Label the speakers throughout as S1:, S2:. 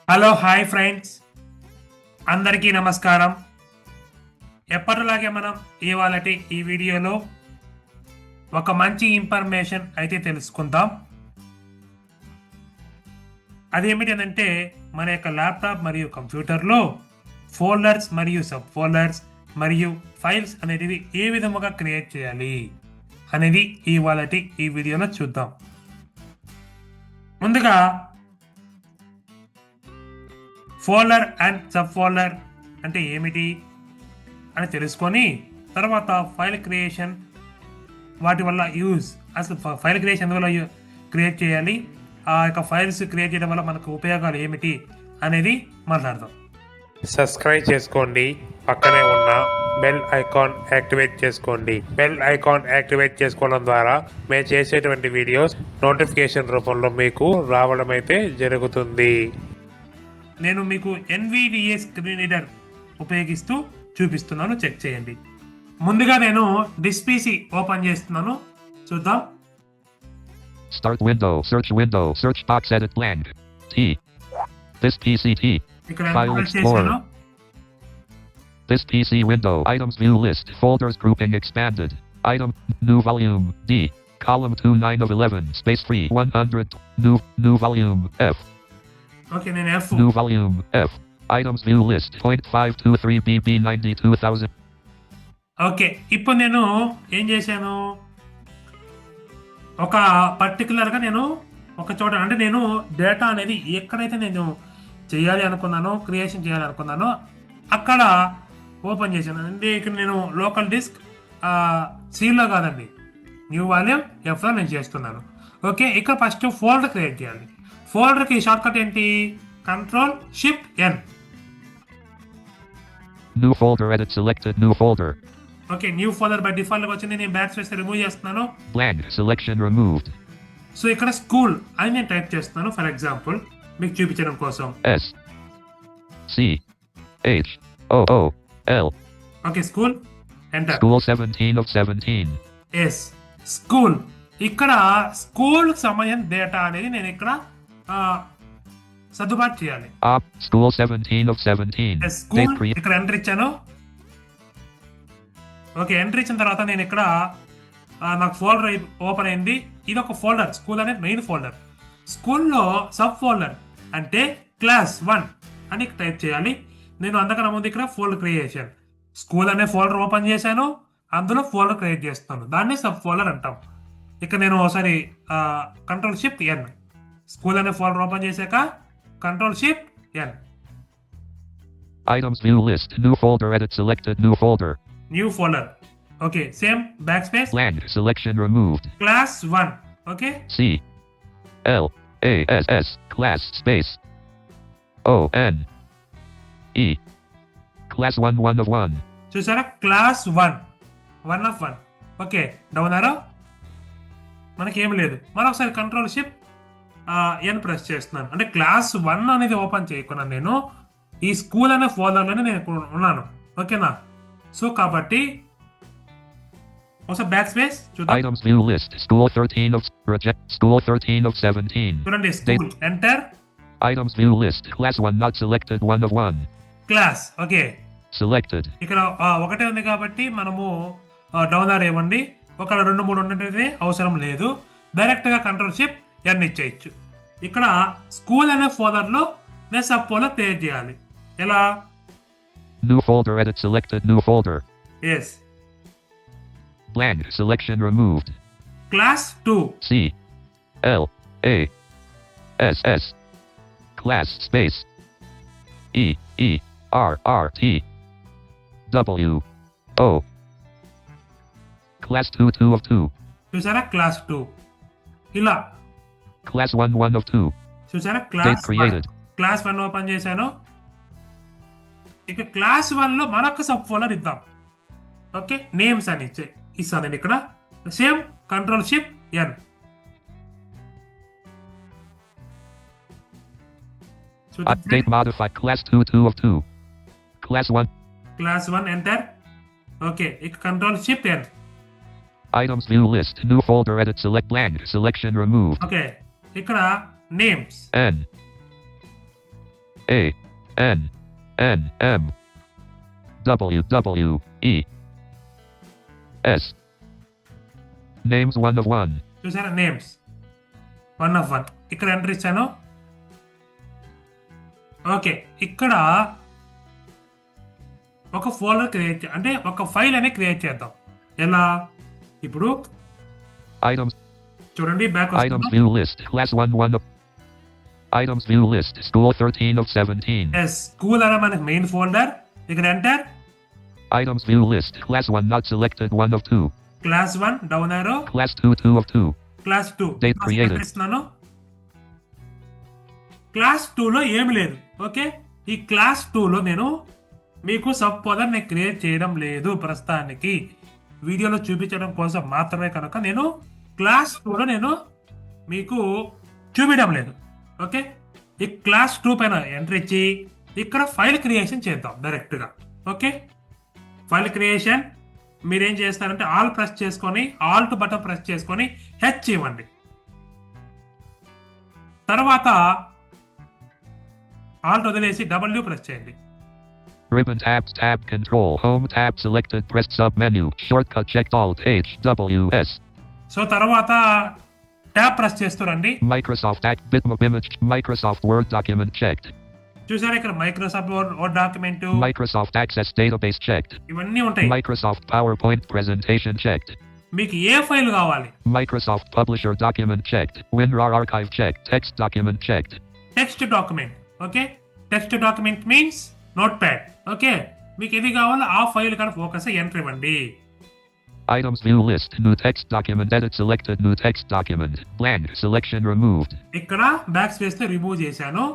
S1: Hello hi friends, అందరికీ నమస్కారం. ఎప్పటిలాగే మనం ఇవాళటి ఈ వీడియోలో ఒక మంచి ఇన్ఫర్మేషన్ అయితే తెలుసుకుందాం. అదేమిటంటే మన యొక్క ల్యాప్టాప్ మరియు కంప్యూటర్లో ఫోల్డర్స్ మరియు సబ్ ఫోల్డర్స్ మరియు ఫైల్స్ అనేటివి ఏ విధముగా క్రియేట్ చేయాలి అనేది ఇవాళటి ఈ వీడియోలో చూద్దాం. ముందుగా ఫోల్డర్ అండ్ సబ్ ఫోల్డర్ అంటే ఏమిటి అని తెలుసుకొని తర్వాత ఫైల్ క్రియేషన్, వాటి వల్ల యూజ్, అసలు ఫైల్ క్రియేషన్ వల్ల క్రియేట్ చేయాలి, ఆ యొక్క ఫైల్స్ క్రియేట్ చేయడం వల్ల మనకు ఉపయోగాలు ఏమిటి అనేది మాట్లాడదాం. సబ్స్క్రైబ్ చేసుకోండి, పక్కనే ఉన్న బెల్ ఐకాన్ యాక్టివేట్ చేసుకోండి. బెల్ ఐకాన్ యాక్టివేట్ చేసుకోవడం ద్వారా మేము చేసేటువంటి వీడియోస్ నోటిఫికేషన్ రూపంలో మీకు రావడం అయితే జరుగుతుంది. నేను మీకు NVDA స్క్రీన్ రీడర్ ఉపయోగిస్తూ చూపిస్తున్నాను, చెక్ చేయండి. ముందుగా నేను డిస్పీసీ ఓపెన్ చేస్తున్నాను, చూద్దాం.
S2: Start window, search box edit blank. T. This PC T.
S1: ఇక్కడ
S2: File
S1: ఇన్స్టాల్ చేశాను.
S2: Explorer. This PC window, items view list, folders grouping expanded. Item, new volume, D. Column 2 9 of 11, space 3, 100, new volume, F.
S1: Okay, నేను F.
S2: New volume, F. Items view list, 0.523 BB 92,000.
S1: Okay, ఇప్పుడు నేను ఏం చేశాను, ఒక పర్టికులర్గా నేను ఒక చోట, అంటే నేను డేటా అనేది ఎక్కడైతే నేను చేయాలి అనుకున్నానో, క్రియేషన్ చేయాలి అనుకున్నానో అక్కడ ఓపెన్ చేశాను. అంటే ఇక్కడ నేను లోకల్ డిస్క్ సీలో కాదండి, న్యూ వాల్యూమ్ ఎఫ్లో నేను చేస్తున్నాను. ఓకే, ఇక్కడ ఫస్ట్ ఫోల్డర్ క్రియేట్ చేయాలి. ఫోల్డర్కి షార్ట్ కట్ ఏంటి, Ctrl+Shift+N.
S2: New folder edit selected, new folder.
S1: Okay, new folder by default వచ్చింది, నేను బ్యాక్ స్పేస్ రిమూవ్ చేస్తున్నాను.
S2: Blank, selection removed.
S1: సో ఇక్కడ స్కూల్ అని నేను టైప్ చేస్తున్నాను, ఫర్ ఎగ్జాంపుల్ మీకు చూపించడం కోసం.
S2: S. C. H. O. O. L.
S1: Okay, school, enter.
S2: School 17 of 17.
S1: Yes, school. ఇక్కడ స్కూల్ సమయం డేటా అనేది నేను ఇక్కడ సర్దుబాటు చేయాలి.
S2: School 17 of 17.
S1: స్కూల్ ఇక్కడ ఎంటర్ ఇచ్చాను. ఓకే, ఎంటర్ ఇచ్చిన తర్వాత నేను ఇక్కడ నాకు ఫోల్డర్ ఓపెన్ అయింది. ఇది ఒక ఫోల్డర్, స్కూల్ అనేది మెయిన్ ఫోల్డర్. స్కూల్లో సబ్ ఫోల్డర్ అంటే క్లాస్ 1 అని టైప్ చేయాలి. నేను అంతకన్నా ముందు ఇక్కడ ఫోల్డర్ క్రియేషన్, స్కూల్ అనే ఫోల్డర్ ఓపెన్ చేశాను, అందులో ఫోల్డర్ క్రియేట్ చేస్తాను, దాన్ని సబ్ ఫోల్డర్ అంటాం. ఇక్కడ నేను ఒకసారి Ctrl+Shift+N, స్కూల్ అనే ఫోల్డర్ ఓపెన్ చేశాక Ctrl+Shift+N.
S2: Items view list, new folder edit selected, new folder.
S1: New folder. Okay, same back space.
S2: Blank, selection removed.
S1: Class 1. Okay,
S2: C. L. A. S. S. Class space. O. N. E. Class 1 1 of 1.
S1: చూసారా, class 1 1 of 1. Okay, down ఆరో, మనకేం లేదు. మరొకసారి Ctrl+Shift+N press చేస్తున్నాను, అంటే class 1 అనేది open చేయకున్నాను, నేను ఈ స్కూల్ అనే ఫోల్డర్లోనే నేను ఇప్పుడు ఉన్నాను. ఓకేనా, సో కాబట్టి ఒకసారి బ్యాక్ స్పేస్ చూద్దాం.
S2: Items view list, school 13 of reject, school 13 of 17.
S1: చూడండి, school, enter.
S2: Items view list, class 1 not selected, 1 of 1.
S1: Class, okay,
S2: Selected.
S1: ఇక్కడ ఒకటే ఉంది కాబట్టి మనము డౌన్ ఆర్ ఇవ్వండి. ఒక 2 3 ఉండేది అవసరం లేదు, డైరెక్ట్ గా Ctrl+Shift+N ఇచ్చేయచ్చు. ఇక్కడ స్కూల్ అనే ఫోల్డర్ లో నేను సబ్ ఫోల్డర్ క్రియేట్ చేయాలి. ఎలా,
S2: New folder edit selected, new folder.
S1: Yes,
S2: Blank, selection removed.
S1: Class 2.
S2: C. L. A. S. S. Class space. E. E. R. R. T. W. O. Class 2 2 of 2.
S1: చూసారా, class 2. ఇలా
S2: Class 1 1 of 2.
S1: చూసారా,
S2: Date
S1: class
S2: created.
S1: 1. Class 1 open చేశాను. ఇక class 1 లో మరొక sub folder ఇద్దాం. Okay, names అని ఇస్తాను ఇక్కడ, same Ctrl+Shift+N.
S2: Update modify class 2 2 of 2. Class 1.
S1: Class 1, enter. Okay, ఇక Ctrl+Shift+N.
S2: Items view list, new folder edit select blank, selection removed.
S1: Okay, ఇక్కడ names,
S2: N. A N N M W W E S. Names 1 of 1.
S1: చూసారా names 1 of 1 ఇక్కడ enter ఇచ్చాను. Okay, ఇక్కడ ఒక folder create అంటే ఒక file అనేది create చేద్దాం. ఎలా? ఇప్పుడు
S2: Items.
S1: చూడండి back
S2: Items view list. Class 1 1 of. Items view list. School 13 of 17.
S1: Yes, school అనే మనకి మెయిన్ ఫోల్డర్. ఇక్కడ enter.
S2: Items view list. Class 1 not selected 1 of 2.
S1: Class 1 down ఆరో.
S2: Class 2 2 of 2.
S1: Class 2
S2: Date created.
S1: ఇస్తున్నాను. Class 2 లో ఏమి లేదు. Okay, ఈ class 2 లో నేను మీకు సబ్ ఫోల్డర్ నేను క్రియేట్ చేయడం లేదు ప్రస్తుతానికి, వీడియోలో చూపించడం కోసం మాత్రమే కనుక నేను క్లాస్ 2 లో నేను మీకు చూపించడం లేదు. ఓకే, ఈ క్లాస్ 2 పైన ఎంటర్ ఇచ్చి ఇక్కడ ఫైల్ క్రియేషన్ చేద్దాం డైరెక్ట్గా. ఓకే, ఫైల్ క్రియేషన్ మీరేం చేస్తారంటే ఆల్ ప్రెస్ చేసుకొని, ఆల్ట్ బటన్ ప్రెస్ చేసుకొని హెచ్ ఇవ్వండి. తర్వాత ఆల్ట్ వదిలేసి డబ్ల్యూ ప్రెస్ చేయండి.
S2: Ribbon tabs tab control home tab selected press sub menu shortcut checked alt H W S.
S1: So తర్వాత ట్యాబ్ ప్రెస్ చేస్తారండి.
S2: Microsoft bitmap image Microsoft Word document checked.
S1: చూసారా ఇక్కడ Microsoft word document
S2: Microsoft Access database checked.
S1: ఇవన్నీ ఉంటాయి.
S2: Microsoft PowerPoint presentation checked.
S1: మీకు ఏ file కావాలి?
S2: Microsoft Publisher document checked. WinRAR archive checked. Text document checked.
S1: Text document. Okay, text document means note pad. Okay, మీకు ఏది కావాలో ఆ file కానీ focus enter ఇవ్వండి.
S2: Items view list new text document edit selected new text document blank selection removed.
S1: ఇక్కడ back space తో remove చేశాను.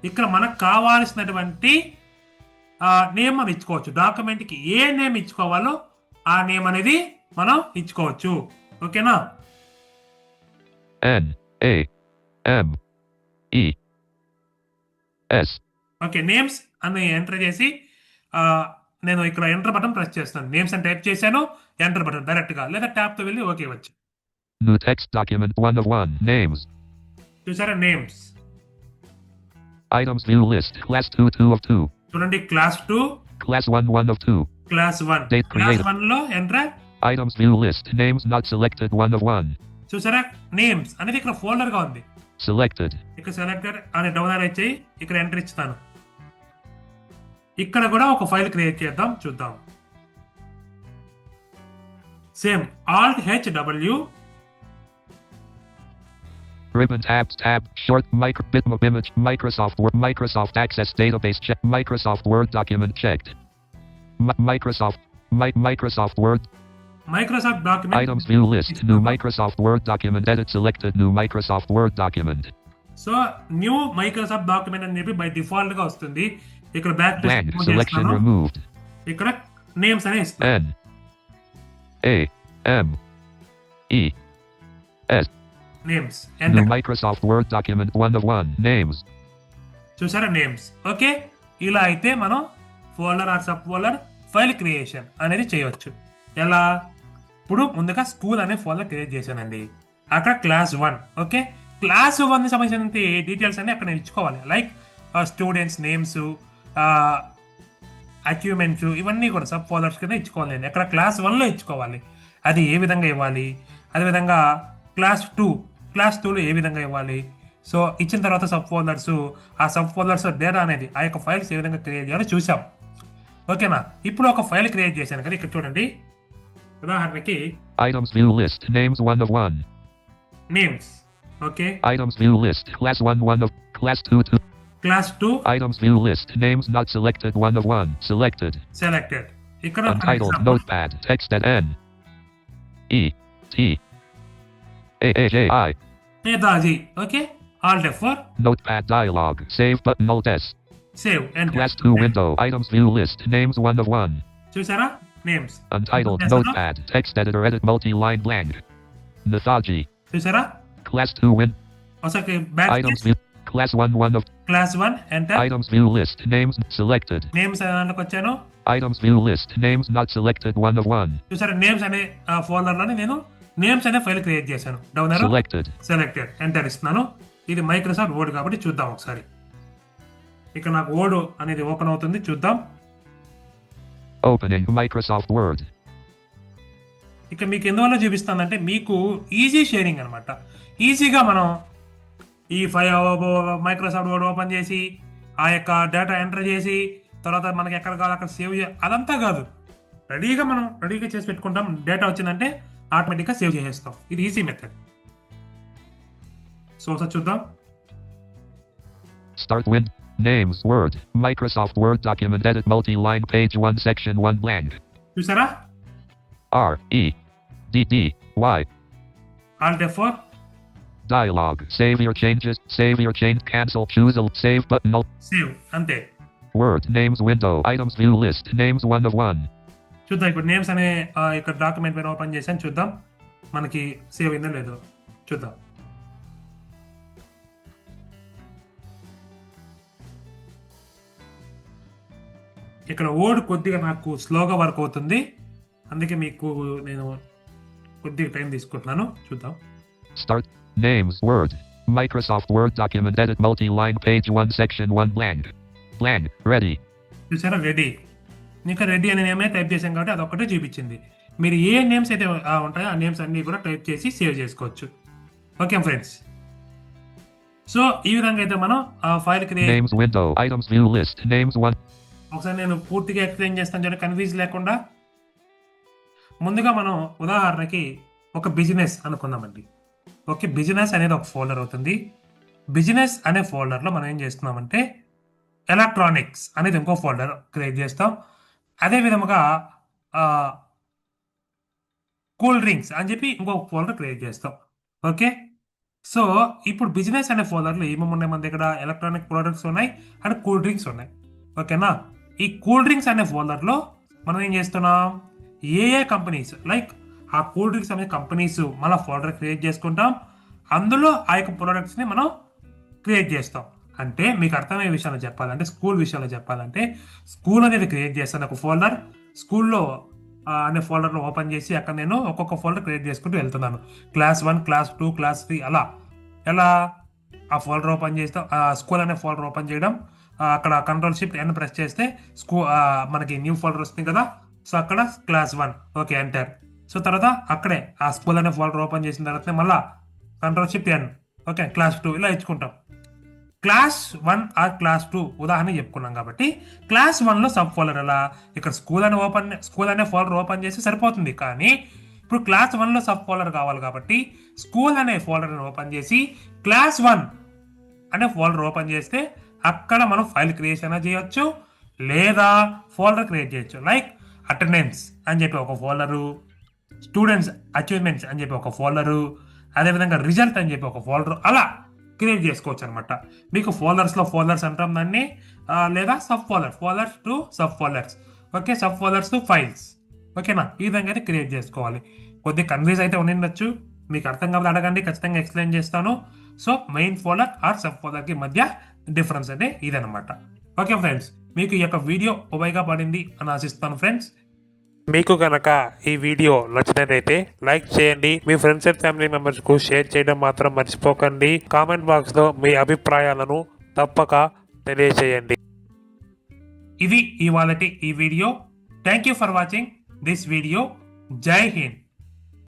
S1: ఇక్కడ మనకు కావాల్సినటువంటి నేమ్ అని ఇచ్చుకోవచ్చు. డాక్యుమెంట్ కి ఏ నేమ్ ఇచ్చుకోవాలో ఆ నేమ్ అనేది మనం ఇచ్చుకోవచ్చు. ఓకేనా?
S2: N A M E S.
S1: Okay, names అని ఎంటర్ చేసి నేను ఇక్కడ ఎంటర్ బటన్ ప్రెస్ చేస్తాను. నేమ్స్ అని టైప్ చేశాను, ఎంటర్ బటన్ డైరెక్ట్ గా, లేదా ట్యాబ్ తో వెళ్ళి ఓకే వచ్చు.
S2: New text document 1 of 1 names.
S1: చూసారా names.
S2: Items view list class 2 2 of 2.
S1: చూడండి class 2,
S2: Class 1 1 of 2.
S1: Class 1.
S2: Date
S1: class
S2: created.
S1: 1 లో enter.
S2: Items view list names not selected 1 of 1.
S1: చూసారా names అనేది ఇక్కడ ఫోల్డర్ గా ఉంది.
S2: Selected.
S1: ఇక్కడ సెలెక్టెడ్ అని డౌన్ ఆరో ఇచ్చి ఇక్కడ ఎంటర్ ఇస్తాను. ఇక్కడ కూడా ఒక ఫైల్ క్రియేట్ చేద్దాం, చూద్దాం. Same Alt H W.
S2: Ribbon tabs tab short bitmap image Microsoft Word Microsoft Access database check Microsoft Word document checked. Microsoft Word.
S1: Microsoft document.
S2: Items view list new Microsoft Word document edit selected new Microsoft Word document.
S1: So new Microsoft document అని చెప్పి by default గా వస్తుంది. ఇక్కడ back
S2: blank selection removed.
S1: ఇక్కడ names అనే ఇస్తాను.
S2: N A M E S.
S1: Names
S2: New Microsoft Word document 1 of 1 names.
S1: చూసారా names. Okay, ఇలా అయితే మనం folder or subfolder file creation అనేది చేయవచ్చు. ఎలా? ఇప్పుడు ముందుగా స్కూల్ అనే ఫోల్డర్ క్రియేట్ చేశానండి. అక్కడ క్లాస్ 1. ఓకే, క్లాస్ 1 సంబంధించిన డీటెయిల్స్ అన్ని అక్కడ ఇచ్చుకోవాలి. లైక్ స్టూడెంట్స్ నేమ్స్, అచీవ్మెంట్స్, ఇవన్నీ కూడా సబ్ ఫోల్డర్స్ కింద ఇచ్చుకోవాలి. అక్కడ క్లాస్ 1 లో ఇచ్చుకోవాలి. అది ఏ విధంగా ఇవ్వాలి, అదేవిధంగా క్లాస్ 2లో ఏ విధంగా ఇవ్వాలి. సో ఇచ్చిన తర్వాత సబ్ ఫోల్డర్స్, ఆ సబ్ ఫోల్డర్స్ డేటా అనేది ఆ యొక్క ఫైల్స్ ఏ విధంగా క్రియేట్ చేయాలో చూసాం. ఓకేనా? ఇప్పుడు ఒక ఫైల్ క్రియేట్ చేశాను కదా, ఇక్కడ చూడండి. ఉదాహరణకి
S2: Items view list names 1 of 1.
S1: Names. Okay,
S2: Items view list class 1 1 of class 2 2.
S1: Class 2
S2: Items view list names not selected 1 of 1 selected.
S1: Selected. ఇక్కడ
S2: Untitled notepad text at N E T A A J I.
S1: Netaji. Okay, Alt F4.
S2: Notepad dialog save button alt S.
S1: Save and
S2: Class 2 window items view list names 1 of 1.
S1: చూసారా names.
S2: Untitled notepad text editor edit multi-line blank. Nethaji.
S1: చూసారా
S2: Class 2
S1: ఒకసారి back
S2: items view class 1 1 of
S1: class 1 enter.
S2: items view list names selected.
S1: Names దాంట్లోకి వచ్చాను.
S2: Items view list names not selected 1 of 1.
S1: చూసారా names అనే folder లోనే నేను names అనే file create చేశాను. డౌన్ ఆరో
S2: Selected.
S1: సెలెక్టెడ్ ఎంటర్ ఇస్తున్నాను. ఇది మైక్రోసాఫ్ట్ వర్డ్ కాబట్టి చూద్దాం ఒకసారి. ఇక నాకు వర్డ్ అనేది ఓపెన్ అవుతుంది, చూద్దాం.
S2: Opening Microsoft Word.
S1: ఇక మీకు ఎందువల్ల చూపిస్తానంటే మీకు ఈజీ షేరింగ్ అనమాట. ఈజీగా మనం ఈ మైక్రోసాఫ్ట్ వర్డ్ ఓపెన్ చేసి ఆ యొక్క డేటా ఎంటర్ చేసి తర్వాత మనకి ఎక్కడ కావాలో అక్కడ సేవ్ అదంతా కాదు. రెడీగా చేసి పెట్టుకుంటాం. డేటా వచ్చిందంటే ఆటోమేటిక్గా సేవ్ చేసేస్తాం. ఇది ఈజీ మెథడ్. సో ఒకసారి చూద్దాం.
S2: Start with Names Word. Microsoft Word document edit multi-line page 1 section 1 blank.
S1: చూసారా?
S2: R E D D Y.
S1: Alt F4.
S2: Dialog. Save your changes. Save your change. Cancel. Choose a save button.
S1: Save అంతే.
S2: Word names window. Items view list. Names 1 of 1.
S1: చూద్దాం. ఇప్పుడు names అనే ఇక్కడ document పైన open చేసాను, చూద్దాం మనకి save అయిందో లేదో చూద్దాం. ఇక్కడ వర్డ్ కొద్దిగా నాకు స్లోగా వర్క్ అవుతుంది, అందుకే మీకు నేను కొద్దిగా టైం తీసుకుంటున్నాను. చూద్దాం.
S2: Start Names Word. Microsoft Word document edit multi-line page 1 section 1 blank. Blank. Ready.
S1: చూసారా? రెడీ. ఇంకా రెడీ అనే నేమే టైప్ చేసాం కాబట్టి అదొక్కటే చూపించింది. మీరు ఏ నేమ్స్ అయితే ఉంటాయో ఆ నేమ్స్ అన్ని కూడా టైప్ చేసి సేవ్ చేసుకోవచ్చు. Okay friends. సో ఈ విధంగా అయితే మనం file create.
S2: Names window. Items view list. Names 1.
S1: ఒకసారి నేను పూర్తిగా ఎక్స్ప్లెయిన్ చేస్తాను చూడండి, కన్ఫ్యూజ్ లేకుండా. ముందుగా మనం ఉదాహరణకి ఒక బిజినెస్ అనుకుందామండి. ఓకే, బిజినెస్ అనేది ఒక ఫోల్డర్ అవుతుంది. బిజినెస్ అనే ఫోల్డర్లో మనం ఏం చేస్తున్నామంటే ఎలక్ట్రానిక్స్ అనేది ఇంకో ఫోల్డర్ క్రియేట్ చేస్తాం. అదే విధముగా కూల్ డ్రింక్స్ అని చెప్పి ఇంకొక ఫోల్డర్ క్రియేట్ చేస్తాం. ఓకే, సో ఇప్పుడు బిజినెస్ అనే ఫోల్డర్లో ఏమేమి ఉన్నాయి మన దగ్గర? ఎలక్ట్రానిక్ ప్రోడక్ట్స్ ఉన్నాయి అండ్ కూల్ డ్రింక్స్ ఉన్నాయి. ఓకేనా? ఈ కూల్ డ్రింక్స్ అనే ఫోల్డర్లో మనం ఏం చేస్తున్నాం, ఏ కంపెనీస్ లైక్ ఆ కూల్ డ్రింక్స్ అనే కంపెనీస్ మళ్ళీ ఫోల్డర్ క్రియేట్ చేసుకుంటాం. అందులో ఆ యొక్క ప్రోడక్ట్స్ని మనం క్రియేట్ చేస్తాం. అంటే మీకు అర్థమయ్యే విషయాలు చెప్పాలంటే, స్కూల్ విషయాలు చెప్పాలంటే, స్కూల్ అనేది క్రియేట్ చేస్తాను ఒక ఫోల్డర్. స్కూల్లో అనే ఫోల్డర్లో ఓపెన్ చేసి అక్కడ నేను ఒక్కొక్క ఫోల్డర్ క్రియేట్ చేసుకుంటూ వెళ్తున్నాను. క్లాస్ 1, క్లాస్ 2, క్లాస్ 3 అలా ఎలా ఆ ఫోల్డర్ ఓపెన్ చేస్తాం. స్కూల్ అనే ఫోల్డర్ ఓపెన్ చేయడం, అక్కడ Ctrl+Shift+N ప్రెస్ చేస్తే మనకి న్యూ ఫోల్డర్ వస్తుంది కదా. సో అక్కడ క్లాస్ 1, ఓకే ఎంటర్. సో తర్వాత అక్కడే ఆ స్కూల్ అనే ఫోల్డర్ ఓపెన్ చేసిన తర్వాత మళ్ళీ Ctrl+Shift+N, ఓకే క్లాస్ 2 ఇలా ఇచ్చుకుంటాం. క్లాస్ 1 ఆర్ క్లాస్ 2 ఉదాహరణ చెప్పుకున్నాం కాబట్టి క్లాస్ 1లో సబ్ ఫోల్డర్ ఎలా, ఇక్కడ స్కూల్ అనే ఫోల్డర్ ఓపెన్ చేసి సరిపోతుంది. కానీ ఇప్పుడు క్లాస్ 1లో సబ్ ఫోల్డర్ కావాలి కాబట్టి స్కూల్ అనే ఫోల్డర్ని ఓపెన్ చేసి క్లాస్ 1 అనే ఫోల్డర్ ఓపెన్ చేస్తే అక్కడ మనం ఫైల్ క్రియేషన్ చేయొచ్చు, లేదా ఫోల్డర్ క్రియేట్ చేయొచ్చు. లైక్ అటెండెన్స్ అని చెప్పి ఒక ఫోల్డరు, స్టూడెంట్స్ అచీవ్మెంట్స్ అని చెప్పి ఒక ఫోల్డరు, అదేవిధంగా రిజల్ట్ అని చెప్పి ఒక ఫోల్డర్, అలా క్రియేట్ చేసుకోవచ్చు అనమాట. మీకు ఫోల్డర్స్ అంటాం దాన్ని, లేదా folders to sub folders. Okay, sub folders to files. ఓకేనా? ఈ విధంగా అయితే క్రియేట్ చేసుకోవాలి. కొద్దిగా కన్ఫ్యూజ్ అయితే ఉండిండొచ్చు, మీకు అర్థం కావాలి అడగండి, ఖచ్చితంగా ఎక్స్ప్లెయిన్ చేస్తాను. So main folder or sub ఫోల్డర్కి మధ్య డిఫరెన్స్ అంటే ఇదనమాట. ఓకే ఫ్రెండ్స్, మీకు ఈ యొక్క వీడియో ఉపయోగపడింది అని ఆశిస్తాను ఫ్రెండ్స్. మీకు కనుక ఈ వీడియో నచ్చినట్లయితే లైక్ చేయండి, మీ ఫ్రెండ్స్ అండ్ ఫ్యామిలీ మెంబర్స్కు షేర్ చేయడం మాత్రం మర్చిపోకండి. కామెంట్ బాక్స్లో మీ అభిప్రాయాలను తప్పక తెలియజేయండి. ఇది ఇవాళటి ఈ video. Thank you for watching this video. జై హింద్.